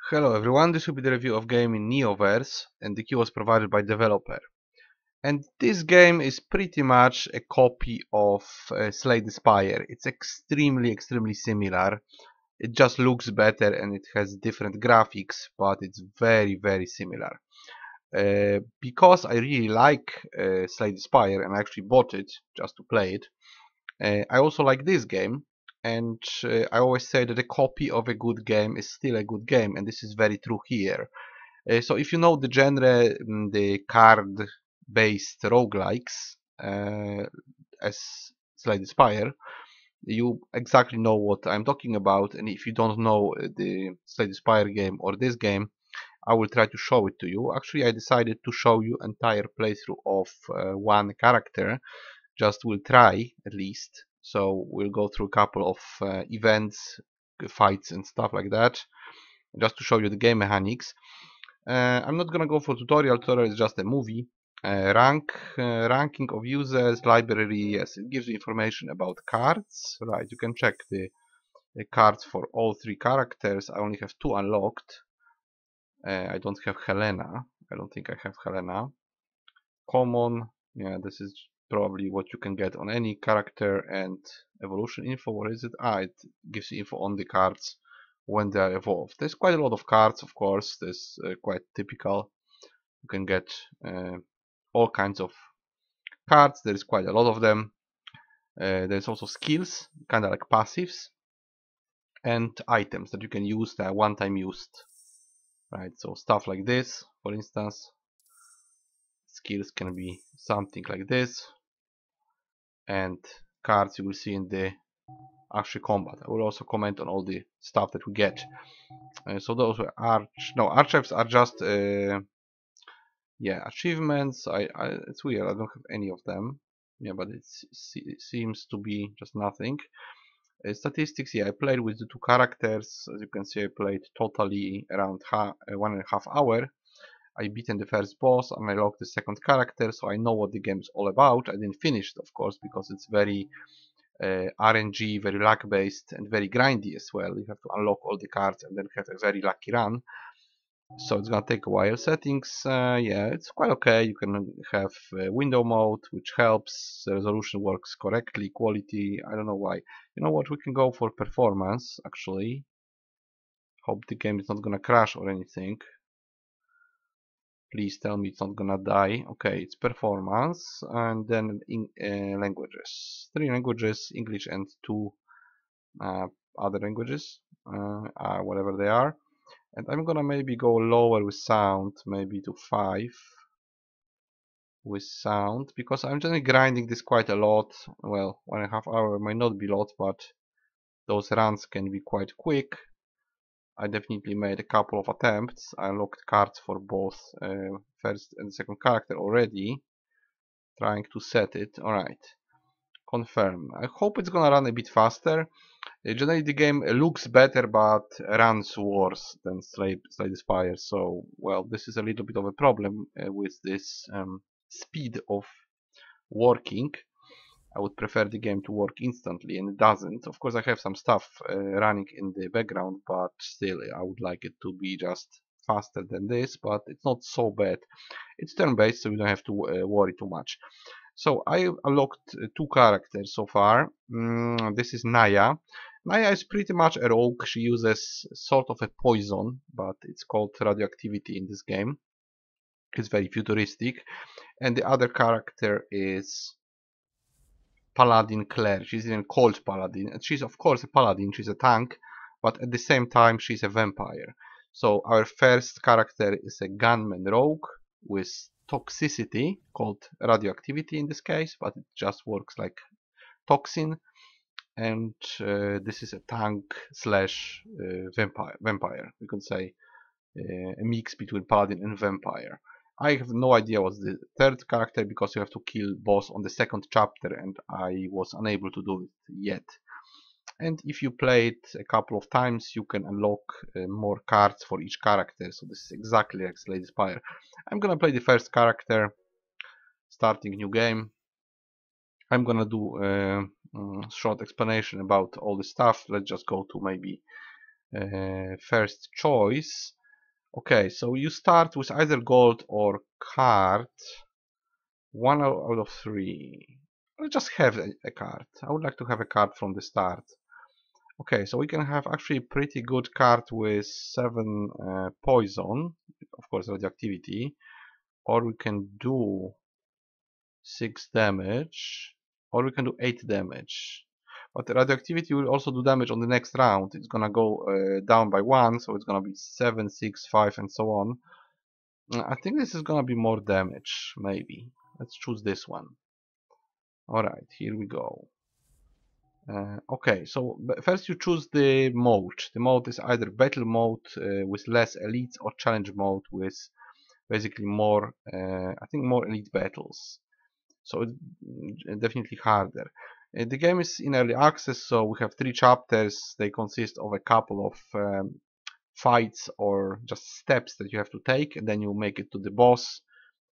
Hello everyone, this will be the review of game in NEOVERSE, and the key was provided by developer. And this game is pretty much a copy of Slay the Spire. It's extremely similar. It just looks better and it has different graphics, but it's very similar. Because I really like Slay the Spire and I actually bought it just to play it, I also like this game, and I always say that a copy of a good game is still a good game, and this is very true here. So if you know the genre, the card-based roguelikes, as Slay the Spire, you exactly know what I'm talking about. And if you don't know the Slay the Spire game or this game, I will try to show it to you. Actually, I decided to show you entire playthrough of one character. Just will try at least. So we'll go through a couple of events, fights and stuff like that, just to show you the game mechanics. I'm not gonna go for tutorial. Tutorial is just a movie. Ranking of users, library. Yes, it gives you information about cards. Right, you can check the cards for all three characters. I only have two unlocked. I don't have Helena. I don't think I have Helena. Common. Yeah, this is probably what you can get on any character. And evolution info. What is it? It gives you info on the cards when they are evolved. There's quite a lot of cards, of course. This quite typical. You can get all kinds of cards. There is quite a lot of them. There's also skills, kind of like passives, and items that you can use that are one-time used. Right, so stuff like this, for instance. Skills can be something like this, and cards you will see in the actual combat. I will also comment on all the stuff that we get. So those were archives are just yeah, achievements. It's weird. I don't have any of them. Yeah, but it seems to be just nothing. Statistics. Yeah, I played with the two characters. As you can see, I played totally around 1.5 hours. I beaten the first boss and I locked the second character, so I know what the game is all about. I didn't finish it, of course, because it's very RNG, very luck based, and very grindy as well. You have to unlock all the cards and then have a very lucky run. So it's gonna take a while. Settings, yeah, it's quite okay. You can have window mode, which helps. The resolution works correctly. Quality, I don't know why. You know what? We can go for performance actually. Hope the game is not gonna crash or anything. Please tell me it's not gonna die. Okay, it's performance, and then in languages. 3 languages, English and 2 other languages, whatever they are. And I'm gonna maybe go lower with sound, maybe to 5 with sound, because I'm generally grinding this quite a lot. Well, 1.5 hours might not be a lot, but those runs can be quite quick. I definitely made a couple of attempts. I unlocked cards for both first and second character already. Trying to set it. Alright. Confirm. I hope it's gonna run a bit faster. Generally the game looks better but runs worse than Slay the Spire. So, well, this is a little bit of a problem with this speed of working. I would prefer the game to work instantly, and it doesn't. Of course, I have some stuff running in the background, but still, I would like it to be just faster than this, but it's not so bad. It's turn-based, so you don't have to worry too much. So I unlocked 2 characters so far. This is Naya. Naya is pretty much a rogue. She uses sort of a poison, but it's called radioactivity in this game. It's very futuristic. And the other character is Paladin Claire. She's even called Paladin. And she's of course a Paladin, she's a tank, but at the same time she's a vampire. So our first character is a gunman rogue with toxicity called radioactivity in this case, but it just works like toxin. And this is a tank slash vampire. We could say a mix between paladin and vampire. I have no idea what's the third character because you have to kill boss on the second chapter and I was unable to do it yet. And if you play it a couple of times you can unlock more cards for each character, so this is exactly like Slay the Spire. I'm gonna play the first character, starting new game. I'm gonna do a short explanation about all the stuff. Let's just go to maybe first choice. Okay, so you start with either gold or card. One out of three. I'll just have a card. I would like to have a card from the start. Okay, so we can have actually a pretty good card with 7 poison, of course radioactivity, or we can do 6 damage, or we can do 8 damage. But the radioactivity will also do damage on the next round. It's gonna go down by 1, so it's gonna be 7, 6, 5, and so on. I think this is gonna be more damage, maybe. Let's choose this one. Alright, here we go. Okay, so first you choose the mode. The mode is either battle mode with less elites or challenge mode with basically more, I think more elite battles. So it's definitely harder. The game is in early access, so we have 3 chapters. They consist of a couple of fights or just steps that you have to take, and then you make it to the boss.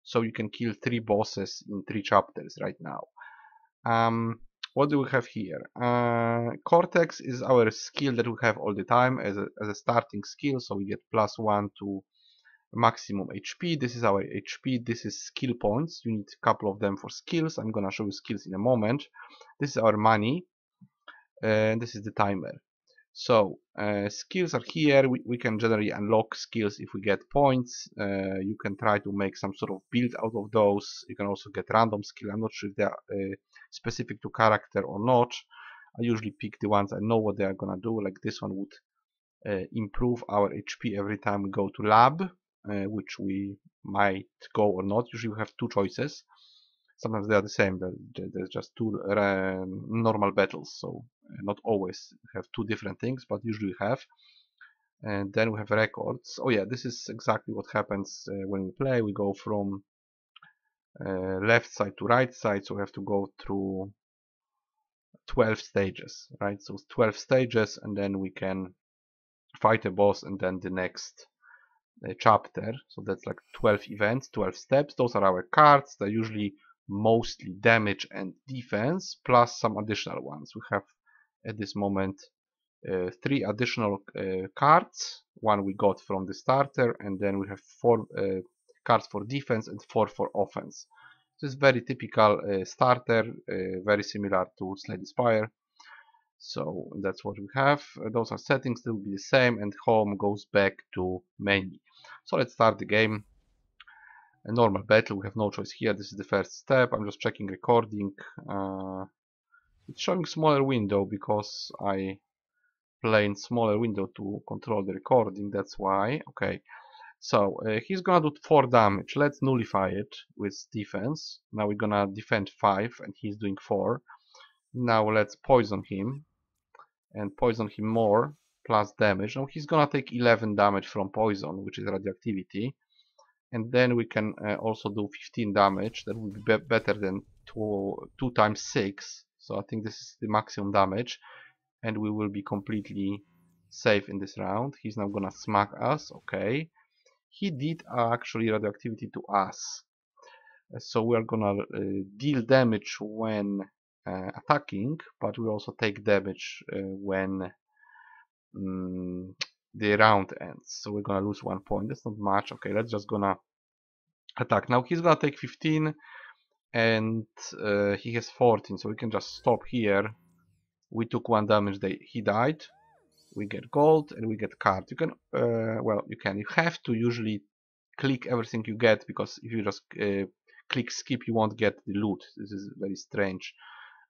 So you can kill 3 bosses in 3 chapters right now. What do we have here? Cortex is our skill that we have all the time as a starting skill, so we get +1 to maximum HP. This is our HP. This is skill points. You need a couple of them for skills. I'm gonna show you skills in a moment. This is our money, and this is the timer. So skills are here. We can generally unlock skills if we get points. You can try to make some sort of build out of those. You can also get random skill. I'm not sure if they are specific to character or not. I usually pick the ones I know what they are gonna do. Like this one would improve our HP every time we go to lab, which we might go or not. Usually we have 2 choices. Sometimes they are the same. There's just 2 normal battles, so not always have 2 different things, but usually we have. And then we have records. Oh yeah, this is exactly what happens when we play. We go from left side to right side, so we have to go through 12 stages, right? So 12 stages, and then we can fight a boss, and then the next chapter. So that's like 12 events, 12 steps. Those are our cards. They're usually mostly damage and defense, plus some additional ones. We have at this moment 3 additional cards. One we got from the starter, and then we have 4 cards for defense and 4 for offense. This is very typical starter, very similar to Slay the Spire. So that's what we have. Those are settings that will be the same, and home goes back to menu. So let's start the game. A normal battle, we have no choice here. This is the first step. I'm just checking recording. It's showing smaller window because I play in smaller window to control the recording. That's why. Okay. So he's gonna do 4 damage. Let's nullify it with defense. Now we're gonna defend 5 and he's doing 4. Now let's poison him and poison him more plus damage. Now he's gonna take 11 damage from poison, which is radioactivity, and then we can also do 15 damage. That would be better than 2 times 6, so I think this is the maximum damage, and we will be completely safe in this round. He's now gonna smack us. Okay, he did actually radioactivity to us, so we are gonna deal damage when attacking, but we also take damage when the round ends. So we're gonna lose 1 point. That's not much. Okay, let's just gonna attack. Now he's gonna take 15 and he has 14, so we can just stop here. We took 1 damage, he died. We get gold and we get card. You can, well, you have to usually click everything you get, because if you just click skip, you won't get the loot. This is very strange.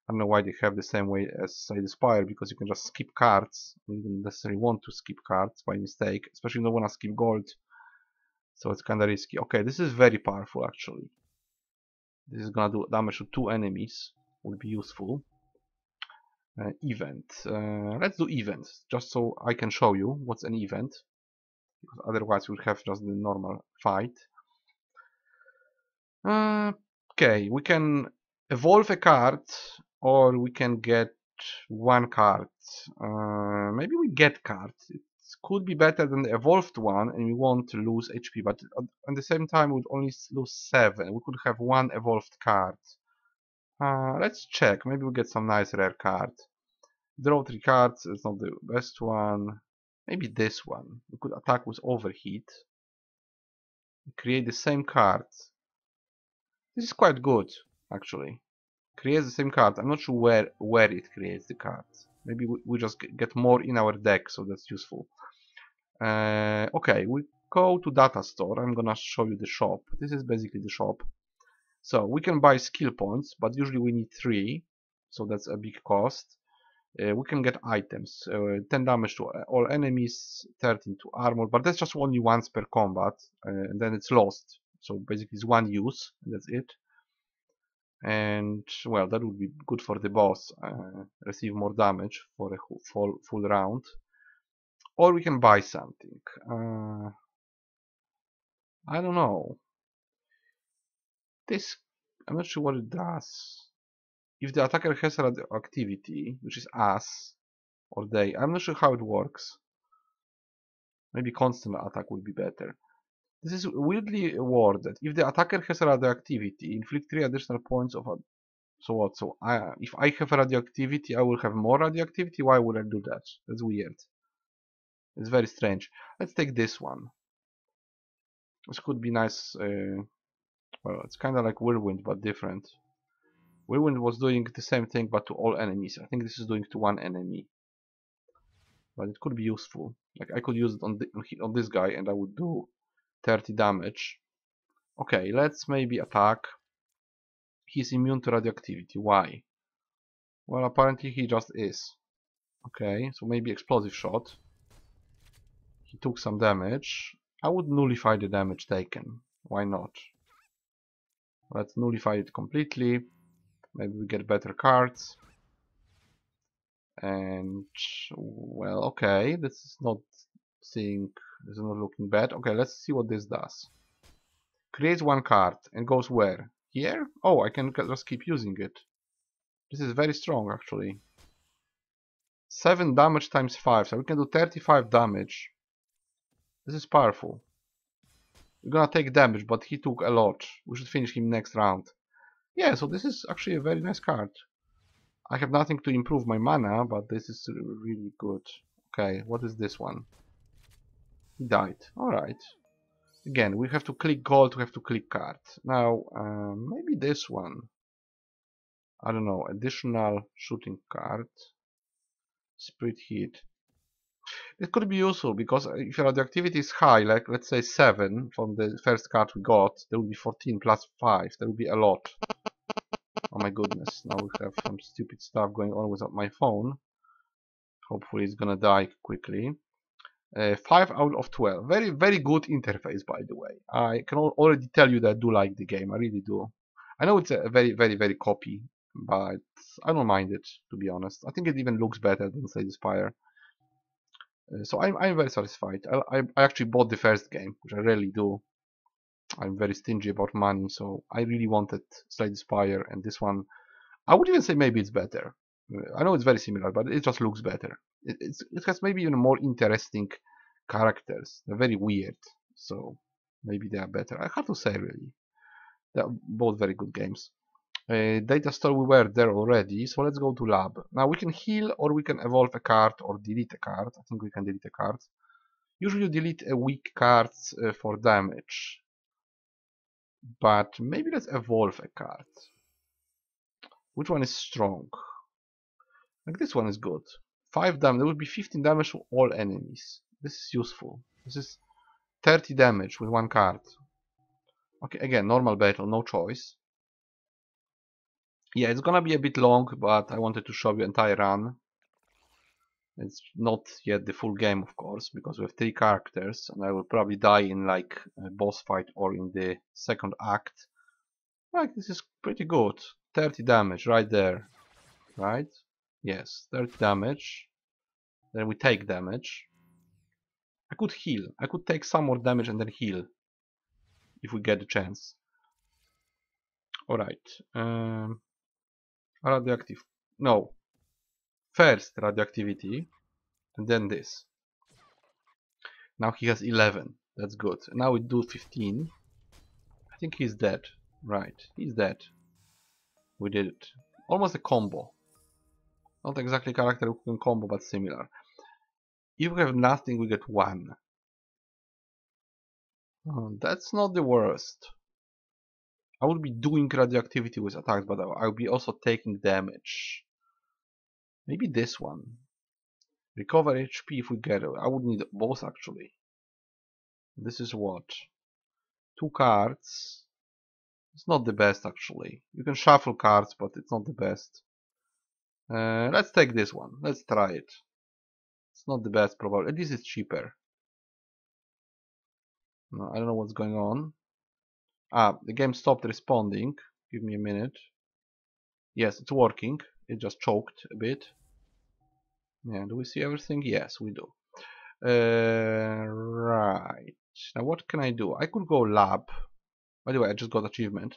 I don't know why they have the same way as Slay the Spire, because you can just skip cards. You don't necessarily want to skip cards by mistake, especially if you don't want to skip gold. So it's kind of risky. Okay, this is very powerful actually. This is gonna do damage to 2 enemies. Would be useful. Event. Let's do event, just so I can show you what's an event. Because otherwise we'll have just the normal fight. Okay, we can evolve a card, or we can get 1 card. Maybe we get cards. It could be better than the evolved one, and we won't lose HP, but at the same time we would only lose 7. We could have 1 evolved card. Let's check. Maybe we get some nice rare card. Draw 3 cards. It's not the best one. Maybe this one. We could attack with overheat. Create the same card. This is quite good, actually. Creates the same card. I'm not sure where it creates the cards. Maybe we just get more in our deck, so that's useful. Okay, we go to data store. I'm gonna show you the shop. This is basically the shop. So we can buy skill points, but usually we need 3, so that's a big cost. We can get items, 10 damage to all enemies, 13 to armor, but that's just only once per combat, and then it's lost. So basically it's one use, and that's it. And well, that would be good for the boss, receive more damage for a full round. Or we can buy something. I don't know. This, I'm not sure what it does. If the attacker has radioactivity, which is us or they, I'm not sure how it works. Maybe constant attack would be better. This is weirdly worded. If the attacker has radioactivity, inflict 3 additional points of. So what? So if I have radioactivity, I will have more radioactivity. Why would I do that? That's weird. It's very strange. Let's take this one. This could be nice. Well, it's kind of like Whirlwind, but different. Whirlwind was doing the same thing, but to all enemies. I think this is doing to one enemy. But it could be useful. Like I could use it on this guy, and I would do 30 damage. Okay, let's maybe attack. He's immune to radioactivity. Why? Well, apparently he just is. Okay, so maybe explosive shot. He took some damage. I would nullify the damage taken. Why not? Let's nullify it completely. Maybe we get better cards. And well, okay, this is not looking bad. Okay, let's see what this does. Creates one card and goes where? Here? Oh, I can just keep using it. This is very strong, actually. 7 damage times 5, so we can do 35 damage. This is powerful. We're gonna take damage, but he took a lot. We should finish him next round. Yeah, so this is actually a very nice card. I have nothing to improve my mana, but this is really good. Okay, what is this one? He died. Alright. Again, we have to click gold, we have to click card. Now, maybe this one. I don't know, additional shooting card. Spirit heat. It could be useful because if your radioactivity is high, like let's say 7 from the first card we got, there will be 14 plus 5. There will be a lot. Oh my goodness, now we have some stupid stuff going on with my phone. Hopefully it's gonna die quickly. 5 out of 12. Very, very good interface, by the way. I can already tell you that I do like the game. I really do. I know it's a very, very, very copy, but I don't mind it, to be honest. I think it even looks better than Slay the Spire. So I'm very satisfied. I actually bought the first game, which I rarely do. I'm very stingy about money, so I really wanted Slay the Spire, and this one, I would even say maybe it's better. I know it's very similar, but it just looks better. It has maybe even more interesting characters. They're very weird, so maybe they are better. I have to say, really. They're both very good games. Data store, we were there already, so let's go to lab. Now we can heal, or we can evolve a card, or delete a card. I think we can delete a card. Usually you delete weak cards for damage. But maybe let's evolve a card. Which one is strong? Like this one is good. 5 damage, there will be 15 damage to all enemies. This is useful. This is 30 damage with one card. Okay, again, normal battle, no choice. Yeah, it's gonna be a bit long, but I wanted to show you entire run. It's not yet the full game, of course, because we have 3 characters, and I will probably die in like a boss fight or in the second act. Like, this is pretty good. 30 damage right there, right? Yes, 30 damage. Then we take damage. I could heal. I could take some more damage and then heal. If we get the chance. Alright. Radioactive. No. First radioactivity. And then this. Now he has 11. That's good. Now we do 15. I think he's dead. Right. He's dead. We did it. Almost a combo. Not exactly character who can combo, but similar. If we have nothing, we get 1. Oh, that's not the worst. I would be doing radioactivity with attacks, but I would be also taking damage. Maybe this one. Recover HP if we get it. I would need both actually. This is what? 2 cards. It's not the best actually. You can shuffle cards, but it's not the best. Let's take this one. Let's try it. It's not the best probably. At least it's cheaper. No, I don't know what's going on. Ah, the game stopped responding. Give me a minute. Yes, it's working. It just choked a bit. Yeah, do we see everything? Yes, we do. Right. Now what can I do? I could go lab. By the way, I just got achievement.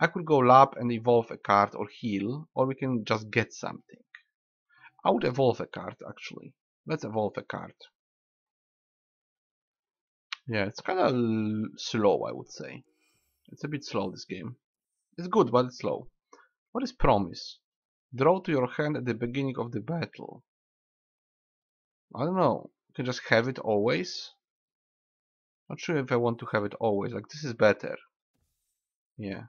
I could go lab and evolve a card or heal, or we can just get something. I would evolve a card actually. Let's evolve a card. Yeah, it's kind of slow, I would say. It's a bit slow, this game. It's good, but it's slow. What is promise? Draw to your hand at the beginning of the battle. I don't know. You can just have it always. Not sure if I want to have it always. Like, this is better. Yeah.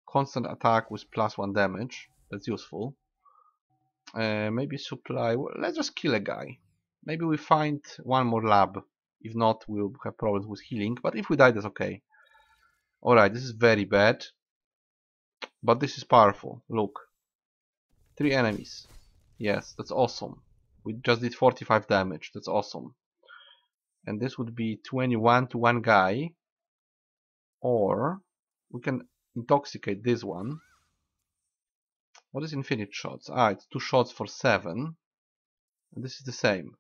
Constant attack with +1 damage. That's useful. Maybe supply. Well, let's just kill a guy. Maybe we find one more lab. If not, we'll have problems with healing. But if we die, that's okay. Alright, this is very bad. But this is powerful. Look. 3 enemies. Yes, that's awesome. We just did 45 damage. That's awesome. And this would be 21 to one guy. Or we can intoxicate this one. What is infinite shots? Ah, it's 2 shots for 7. And this is the same.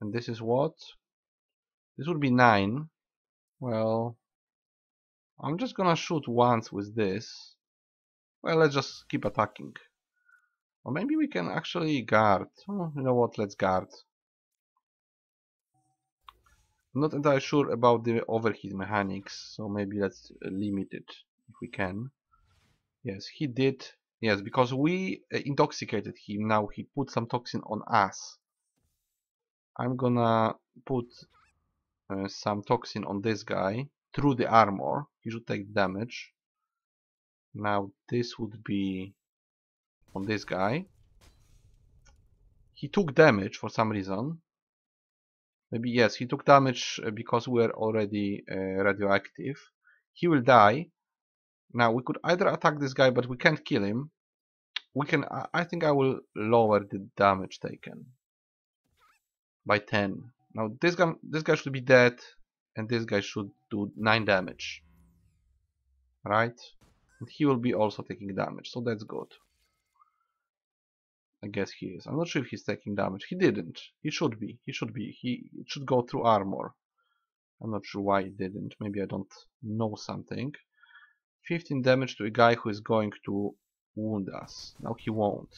And this is what? This would be 9. Well, I'm just gonna shoot once with this. Well, let's just keep attacking. Or maybe we can actually guard. Oh, you know what? Let's guard. I'm not entirely sure about the overheat mechanics, so maybe let's limit it if we can. Yes, he did. Yes, because we intoxicated him. Now he put some toxin on us. I'm gonna put some toxin on this guy through the armor. He should take damage. Now this would be on this guy. He took damage for some reason. Maybe yes, he took damage because we are already radioactive. He will die. Now we could either attack this guy, but we can't kill him. We can. I think I will lower the damage taken by 10. Now this guy should be dead, and this guy should do 9 damage. Right? And he will be also taking damage, so that's good. I guess he is. I'm not sure if he's taking damage. He didn't. He should be. He should be. It should go through armor. I'm not sure why it didn't. Maybe I don't know something. 15 damage to a guy who is going to wound us. Now he won't.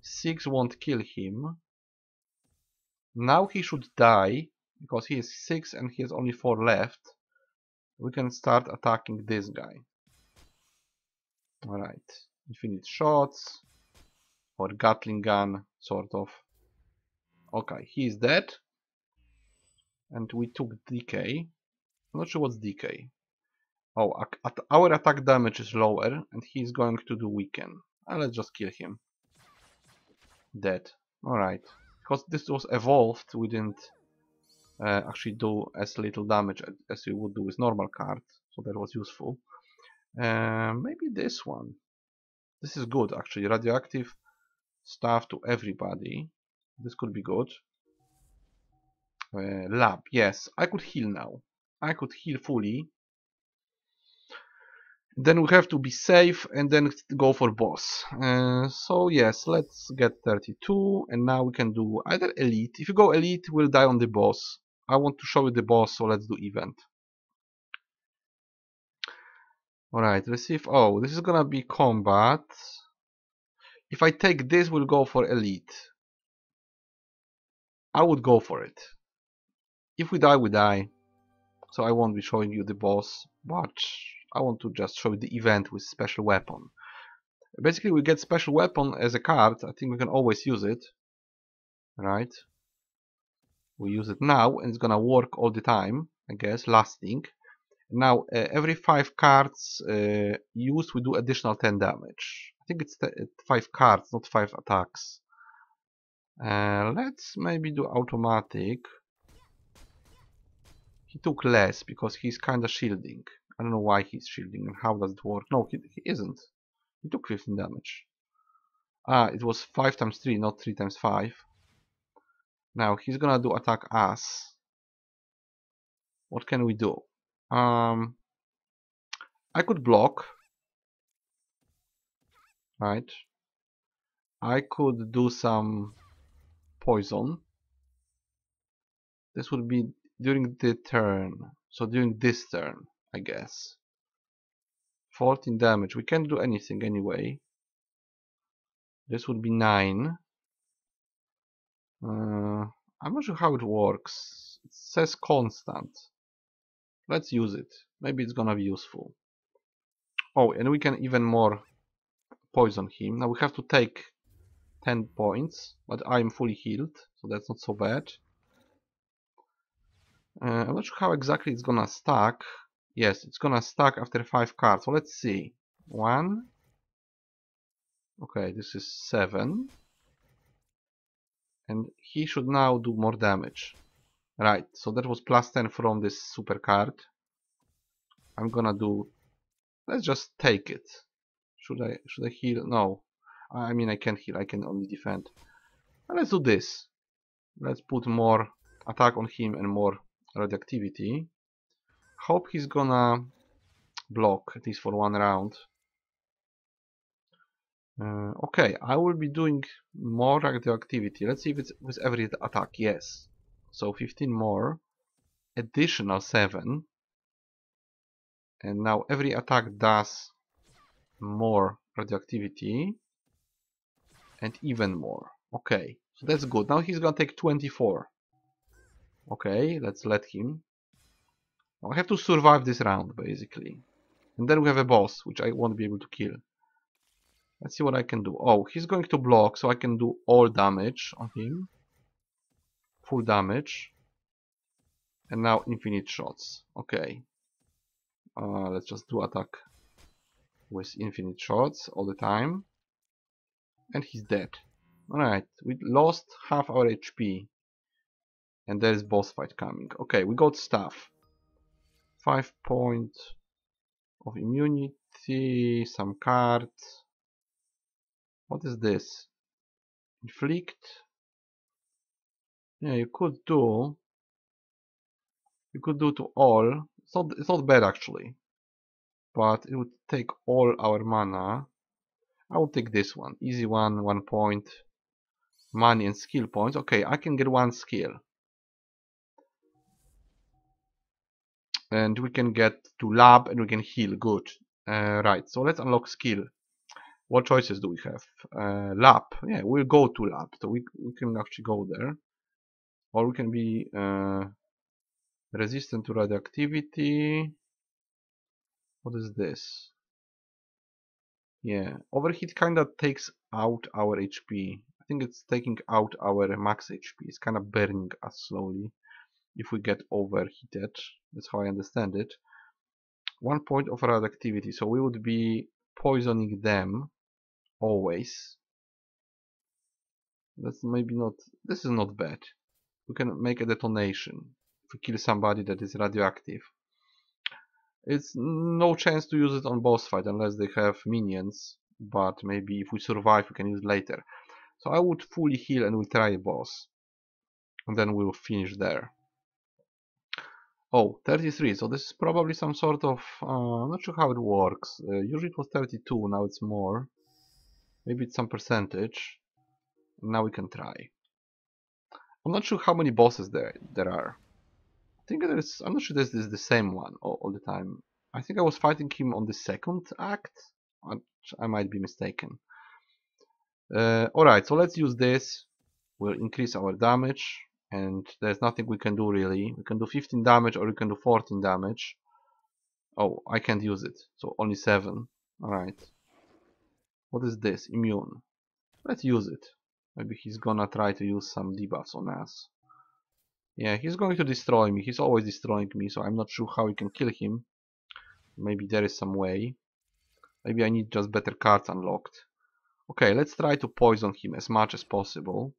6 won't kill him. Now he should die because he is 6 and he has only 4 left. We can start attacking this guy. Alright. Infinite shots. Or Gatling gun, sort of. Okay, he is dead. And we took decay. I'm not sure what's decay. Oh, our attack damage is lower, and he's going to do weaken. Let's just kill him. Dead. Alright. Because this was evolved, we didn't actually do as little damage as we would do with normal card. So that was useful. Maybe this one. This is good, actually. Radioactive stuff to everybody. This could be good. Lab. Yes, I could heal now. I could heal fully. Then we have to be safe and then go for boss. So yes, let's get 32 and now we can do either elite. If you go elite, we'll die on the boss. I want to show you the boss, so let's do event. Alright, receive. Oh, this is gonna be combat. If I take this, we'll go for elite. I would go for it. If we die, we die. So I won't be showing you the boss, but I want to just show you the event with special weapon. Basically, we get special weapon as a card. I think we can always use it. Right? We use it now and it's gonna work all the time. I guess, lasting. Now, every 5 cards used, we do additional 10 damage. I think it's 5 cards, not 5 attacks. Let's maybe do automatic. He took less because he's kinda shielding. I don't know why he's shielding and how does it work. No, he isn't. He took 15 damage. Ah, it was 5 times 3, not 3 times 5. Now he's gonna do attack us. What can we do? I could block. Right. I could do some poison. This would be during the turn. So during this turn, I guess. 14 damage. We can't do anything anyway. This would be 9. I'm not sure how it works. It says constant. Let's use it. Maybe it's gonna be useful. Oh, and we can even more poison him. Now we have to take 10 points, but I'm fully healed, so that's not so bad. I'm not sure how exactly it's gonna stack. Yes, it's gonna stack after 5 cards. So let's see. 1. Okay, this is 7. And he should now do more damage. Right, so that was plus 10 from this super card. I'm gonna do... Let's just take it. Should I heal? No. I mean, I can't heal, I can only defend. And let's do this. Let's put more attack on him and more radioactivity. Hope he's gonna block, at least for 1 round. Okay, I will be doing more radioactivity. Let's see if it's with every attack. Yes. So 15 more. Additional 7. And now every attack does more radioactivity. And even more. Okay, so that's good. Now he's gonna take 24. Okay, let's let him. I have to survive this round, basically. And then we have a boss, which I won't be able to kill. Let's see what I can do. Oh, he's going to block, so I can do all damage on him. Full damage. And now infinite shots. Okay. Let's just do attack with infinite shots all the time. And he's dead. Alright, we lost half our HP. And there is boss fight coming. Okay, we got stuff. 5 points of immunity, some cards. What is this? Inflict. Yeah, you could do to all. It's not bad actually. But it would take all our mana. I will take this one. Easy one, 1 point. Money and skill points. Okay, I can get 1 skill. And we can get to lab and we can heal. Good. Right, so let's unlock skill. What choices do we have? Lab. Yeah, we'll go to lab. So we can actually go there. Or we can be resistant to radioactivity. What is this? Yeah, overheat kinda takes out our HP. I think it's taking out our max HP. It's kinda burning us slowly if we get overheated. That's how I understand it. 1 point of radioactivity, so we would be poisoning them always. That's maybe not... This is not bad. We can make a detonation if we kill somebody that is radioactive. It's no chance to use it on boss fight unless they have minions, but maybe if we survive we can use it later. So I would fully heal and we'll try a boss. And then we'll finish there. Oh, 33, so this is probably some sort of... I'm not sure how it works. Usually it was 32, now it's more. Maybe it's some percentage. Now we can try. I'm not sure how many bosses there are. I think there's... I'm not sure this is the same one all the time. I think I was fighting him on the second act. I might be mistaken. Alright, so let's use this. We'll increase our damage. And there's nothing we can do really. We can do 15 damage or we can do 14 damage. Oh, I can't use it. So only 7. Alright. What is this? Immune. Let's use it. Maybe he's gonna try to use some debuffs on us. Yeah, he's going to destroy me. He's always destroying me, so I'm not sure how we can kill him. Maybe there is some way. Maybe I need just better cards unlocked. Okay, let's try to poison him as much as possible.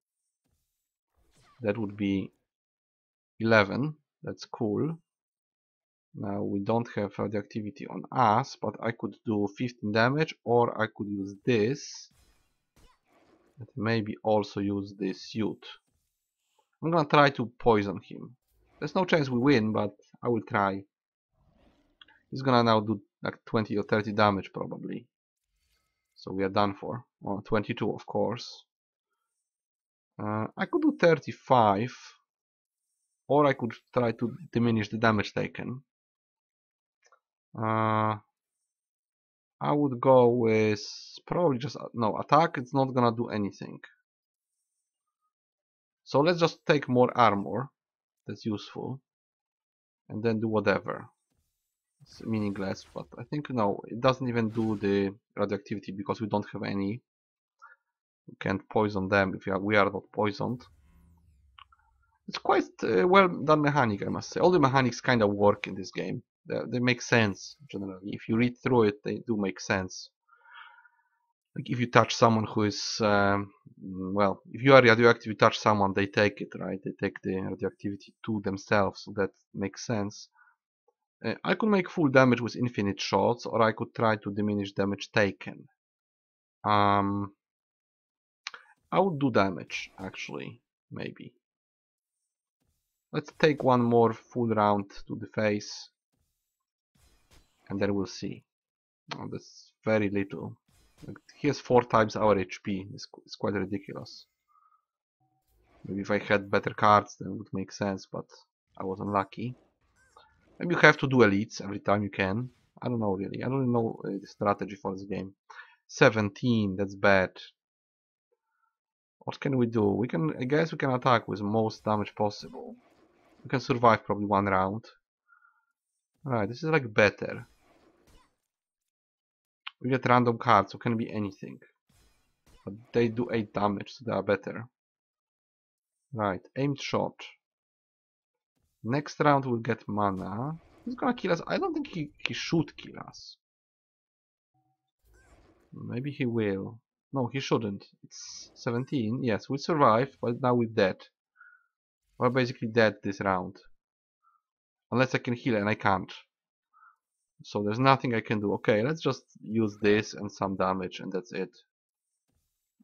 That would be 11. That's cool. Now we don't have radioactivity on us, but I could do 15 damage, or I could use this. And maybe also use this suit. I'm gonna try to poison him. There's no chance we win, but I will try. He's gonna now do like 20 or 30 damage probably. So we are done for. Well, 22 of course. I could do 35. Or I could try to diminish the damage taken. I would go with probably just no attack. It's not gonna do anything. So let's just take more armor. That's useful. And then do whatever. It's meaningless, but I think no, it doesn't even do the radioactivity because we don't have any. We can't poison them if we are not poisoned. It's quite well done mechanic, I must say. All the mechanics kind of work in this game. They make sense generally. If you read through it, they do make sense. Like if you touch someone who is, well, if you are radioactive, you touch someone, they take it, right? They take the radioactivity to themselves, so that makes sense. I could make full damage with infinite shots, or I could try to diminish damage taken. I would do damage, actually, maybe. Let's take one more full round to the face, and then we'll see. Oh, that's very little. Like, he has 4 times our HP. It's quite ridiculous. Maybe if I had better cards, then it would make sense, but I was unlucky. Maybe you have to do elites every time you can. I don't know really. I don't really know the strategy for this game. 17, that's bad. What can we do? I guess we can attack with most damage possible. We can survive probably one round. Alright, this is like better. We get random cards, so it can be anything. But they do 8 damage, so they are better. Right, aimed shot. Next round we'll get mana. He's gonna kill us. I don't think he should kill us. Maybe he will. No, he shouldn't. It's 17. Yes, we survived, but now we're dead. We're basically dead this round. Unless I can heal, and I can't. So there's nothing I can do. Okay, let's just use this and some damage, and that's it.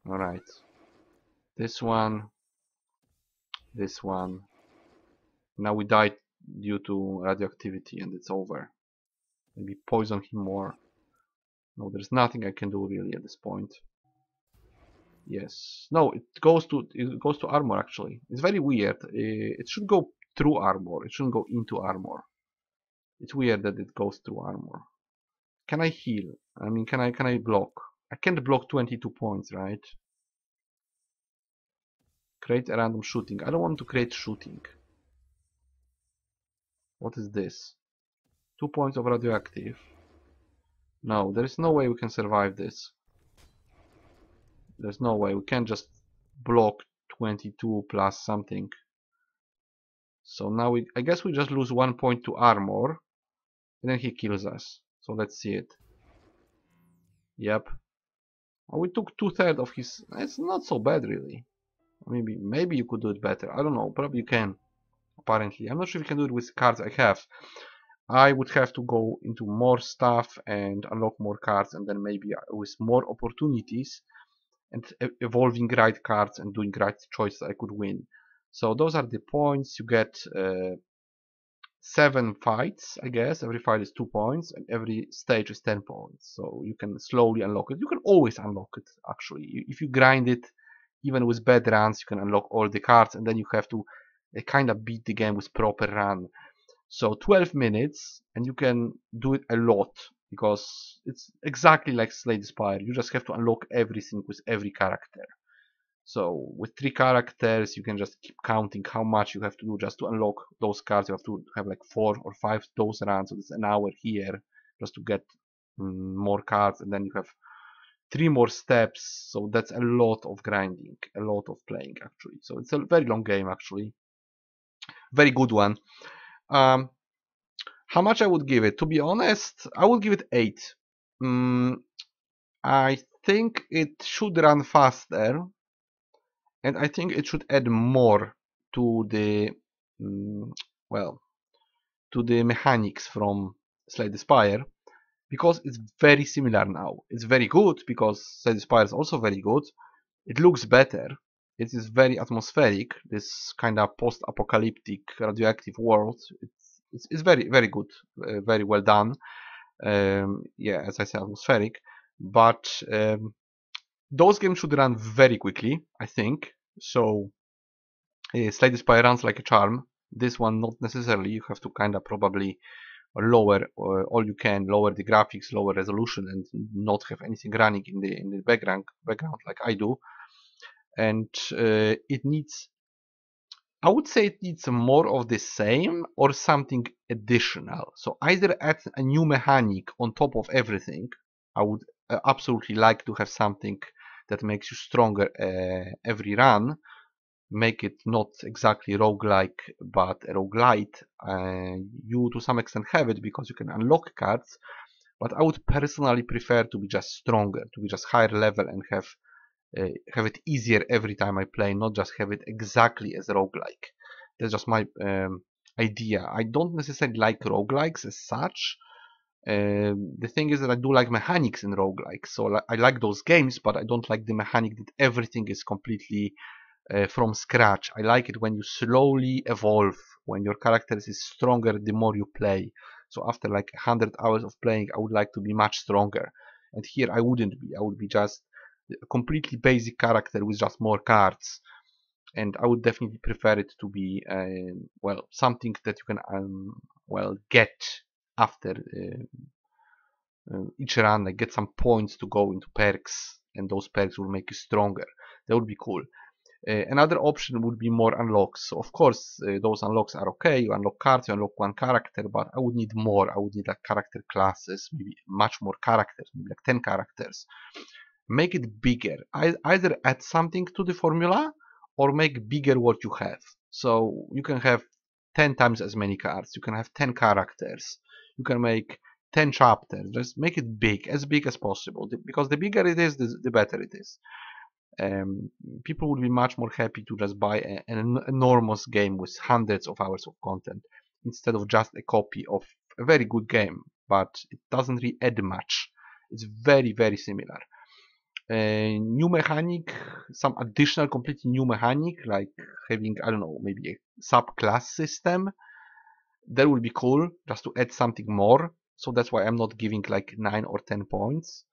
Alright. This one. This one. Now we died due to radioactivity, and it's over. Maybe poison him more. No, there's nothing I can do really at this point. Yes. No, it goes to armor actually. It's very weird. It should go through armor. It shouldn't go into armor. It's weird that it goes through armor. Can I heal? I mean, can I block? I can't block 22 points, right? Create a random shooting. I don't want to create shooting. What is this? 2 points of radioactive. No, there is no way we can survive this. There's no way. We can't just block 22 plus something. So now I guess we just lose 1 point to armor. And then he kills us. So let's see it. Yep. Oh, we took 2/3 of his. It's not so bad really. Maybe you could do it better. I don't know. Probably you can. Apparently, I'm not sure if you can do it with cards I have. I would have to go into more stuff and unlock more cards, and then maybe with more opportunities and evolving right cards and doing right choices, I could win. So those are the points. You get 7 fights, I guess. Every fight is 2 points, and every stage is 10 points. So you can slowly unlock it. You can always unlock it, actually. If you grind it, even with bad runs, you can unlock all the cards, and then you have to kind of beat the game with proper run. So 12 minutes, and you can do it a lot, because it's exactly like Slay the Spire. You just have to unlock everything with every character. So with 3 characters, you can just keep counting how much you have to do just to unlock those cards. You have to have like 4 or 5 those runs, so it's an hour here just to get more cards, and then you have 3 more steps. So that's a lot of grinding, a lot of playing actually. So it's a very long game actually. Very good one. Um, how much I would give it? To be honest, I would give it 8. Mm, I think it should run faster, and I think it should add more to the mm, well, to the mechanics from Slay the Spire, because it's very similar now. It's very good because Slay the Spire is also very good. It looks better. It is very atmospheric. This kind of post-apocalyptic radioactive world. It's very good, very well done. Yeah, as I said, atmospheric. But those games should run very quickly, I think. So Slay the Spire runs like a charm. This one not necessarily. You have to kind of probably lower all you can, lower the graphics, lower resolution, and not have anything running in the background like I do. And it needs, I would say it needs more of the same or something additional. So either add a new mechanic on top of everything. I would absolutely like to have something that makes you stronger every run. Make it not exactly roguelike but a roguelite. You to some extent have it because you can unlock cards, but I would personally prefer to be just stronger, to be just higher level and have it easier every time I play, not just have it exactly as roguelike. That's just my idea. I don't necessarily like roguelikes as such. The thing is that I do like mechanics in roguelikes, so I like those games, but I don't like the mechanic that everything is completely from scratch. I like it when you slowly evolve, when your character is stronger the more you play. So after like 100 hours of playing, I would like to be much stronger. And here I wouldn't be. I would be just a completely basic character with just more cards. And I would definitely prefer it to be, well, something that you can, well, get after each run, like get some points to go into perks, and those perks will make you stronger. That would be cool. Another option would be more unlocks. So of course, those unlocks are okay. You unlock cards, you unlock one character, but I would need more. I would need like character classes, maybe much more characters, maybe like 10 characters. Make it bigger. Either add something to the formula or make bigger what you have. So you can have 10 times as many cards. You can have 10 characters. You can make 10 chapters. Just make it big as possible. Because the bigger it is, the better it is. People would be much more happy to just buy an enormous game with hundreds of hours of content instead of just a copy of a very good game, but it doesn't really add much. It's very similar. New mechanic, some additional completely new mechanic, like having, I don't know, maybe a subclass system. That would be cool, just to add something more. So that's why I'm not giving like 9 or 10 points.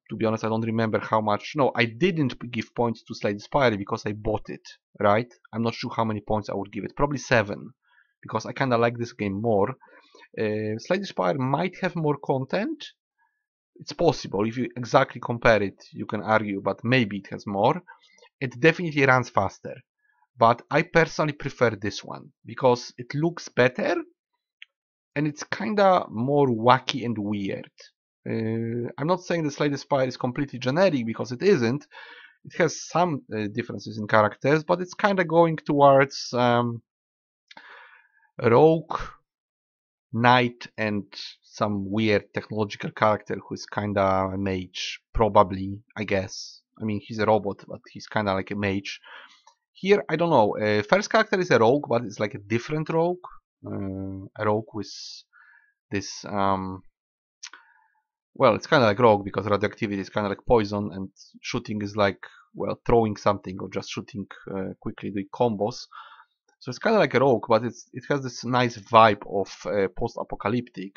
To be honest, I don't remember how much. No, I didn't give points to Slay the Spire because I bought it, right? I'm not sure how many points I would give it. Probably 7, because I kind of like this game more. Slay the Spire might have more content. It's possible. If you exactly compare it, you can argue, but maybe it has more. It definitely runs faster. But I personally prefer this one because it looks better and it's kinda more wacky and weird. I'm not saying the Slay the Spire is completely generic because it isn't. It has some differences in characters, but it's kinda going towards rogue, knight, and some weird technological character who's kinda a mage, probably, I guess. I mean, he's a robot, but he's kinda like a mage. Here, I don't know. First character is a rogue, but it's like a different rogue. A rogue with this well, it's kind of like rogue because radioactivity is kind of like poison and shooting is like, well, throwing something or just shooting quickly, doing combos. So it's kind of like a rogue, but it has this nice vibe of post-apocalyptic.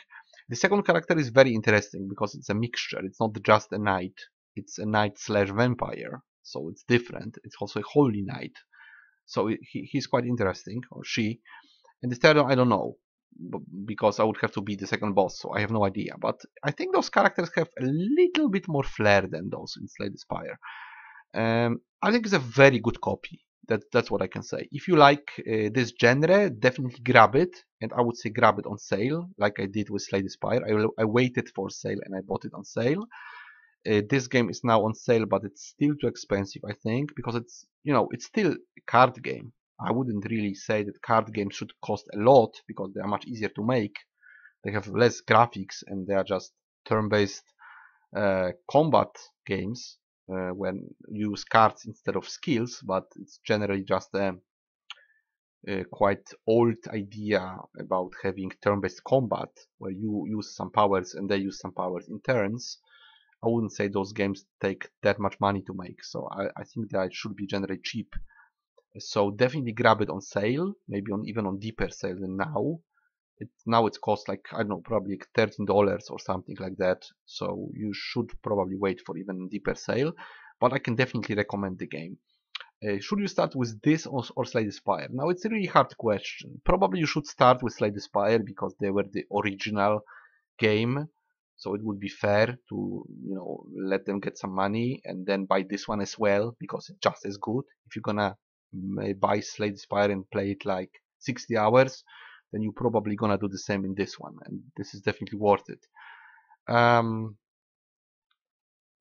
The second character is very interesting because it's a mixture. It's not just a knight. It's a knight slash vampire. So it's different. It's also a holy knight. So he's quite interesting, or she. And the third one, I don't know, because I would have to beat the second boss, so I have no idea. But I think those characters have a little bit more flair than those in Slay the Spire. I think it's a very good copy. That's what I can say. If you like this genre, definitely grab it, and I would say grab it on sale, like I did with Slay the Spire. I waited for sale and I bought it on sale. This game is now on sale, but it's still too expensive, I think, because it's, you know, it's still a card game. I wouldn't really say that card games should cost a lot because they are much easier to make. They have less graphics and they are just turn-based combat games when you use cards instead of skills, but it's generally just a quite old idea about having turn-based combat where you use some powers and they use some powers in turns. I wouldn't say those games take that much money to make, so I think that it should be generally cheap. So definitely grab it on sale, maybe even on deeper sale than now. Now it's cost like, I don't know, probably like $13 or something like that. So you should probably wait for even deeper sale. But I can definitely recommend the game. Should you start with this or Slay the Spire? Now it's a really hard question. Probably you should start with Slay the Spire because they were the original game. So it would be fair to, let them get some money and then buy this one as well because it's just as good. If you're gonna buy Slay the Spire and play it like 60 hours, then you're probably gonna do the same in this one, and this is definitely worth it.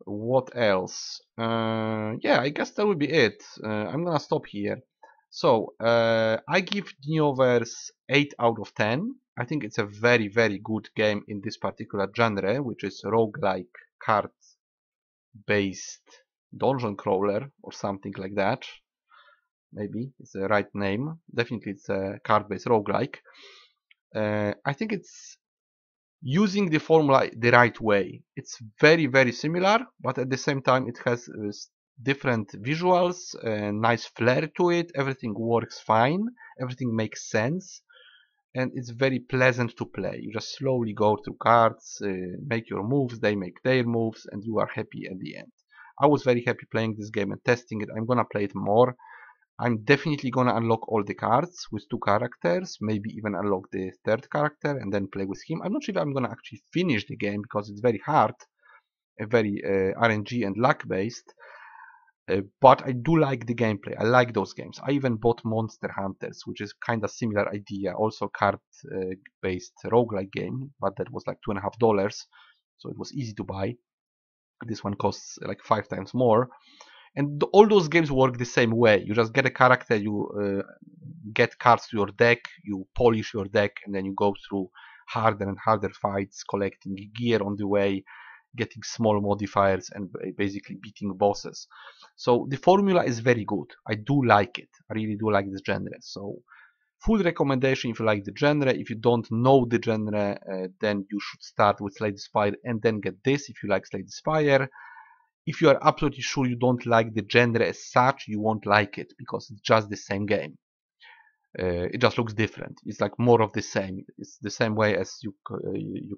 What else? Yeah, I guess that would be it. I'm gonna stop here. So I give NEOVERSE 8 out of 10. I think it's a very, very good game in this particular genre, which is roguelike card-based dungeon crawler or something like that. Maybe it's the right name. Definitely it's a card-based roguelike. I think it's using the formula the right way. It's very, very similar, but at the same time it has different visuals, nice flair to it. Everything works fine, everything makes sense, and it's very pleasant to play. You just slowly go through cards, make your moves, they make their moves, and you are happy at the end. I was very happy playing this game and testing it. I'm gonna play it more. I'm definitely gonna unlock all the cards with 2 characters, maybe even unlock the 3rd character and then play with him. I'm not sure if I'm gonna actually finish the game because it's very hard, very RNG and luck based. But I do like the gameplay. I like those games. I even bought Monster Hunters, which is kind of similar idea, also card-based roguelike game, but that was like $2.50, so it was easy to buy. This one costs like 5 times more. And all those games work the same way. You just get a character, you get cards to your deck, you polish your deck, and then you go through harder and harder fights, collecting gear on the way, getting small modifiers, and basically beating bosses. So the formula is very good. I do like it. I really do like this genre. So full recommendation if you like the genre. If you don't know the genre, then you should start with Slay the Spire and then get this if you like Slay the Spire. If you are absolutely sure you don't like the genre as such, you won't like it because it's just the same game. It just looks different. It's like more of the same. It's the same way as you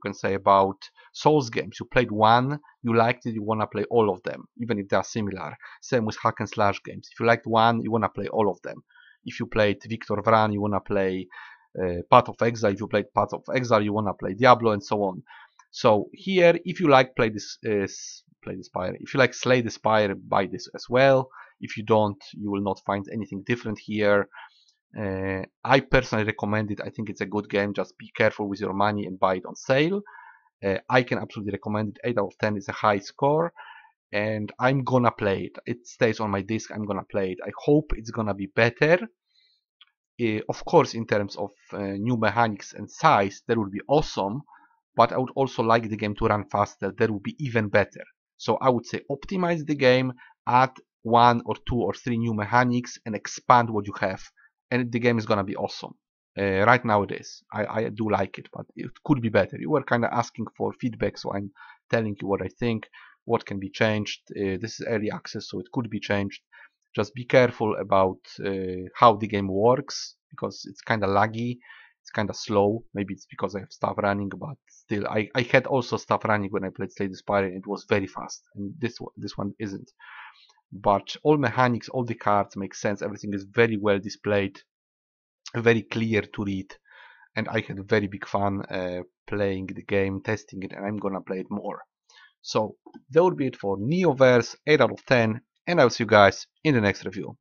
can say about Souls games. You played one, you liked it, you wanna play all of them, even if they are similar. Same with hack and slash games. If you liked one, you wanna play all of them. If you played Victor Vran, you wanna play Path of Exile. If you played Path of Exile, you wanna play Diablo, and so on. So here, if you like play the Spire. If you like Slay the Spire, buy this as well. If you don't, you will not find anything different here. I personally recommend it. I think it's a good game. Just be careful with your money and buy it on sale. I can absolutely recommend it. 8 out of 10 is a high score, and I'm gonna play it. It stays on my disc. I'm gonna play it. I hope it's gonna be better. Of course, in terms of new mechanics and size, that would be awesome. But I would also like the game to run faster. That would be even better. So I would say optimize the game, add 1 or 2 or 3 new mechanics, and expand what you have. And the game is gonna be awesome. Right now it is. I do like it, but it could be better. You were kind of asking for feedback, so I'm telling you what I think, what can be changed. This is early access, so it could be changed. Just be careful about how the game works, because it's kind of laggy. It's kind of slow. Maybe it's because I have stuff running, but still, I had also stuff running when I played Slay the Spire, and it was very fast. And this one isn't. But all mechanics, all the cards make sense. Everything is very well displayed, very clear to read, and I had very big fun playing the game, testing it, and I'm gonna play it more. So that would be it for NEOVERSE 8 out of 10, and I'll see you guys in the next review.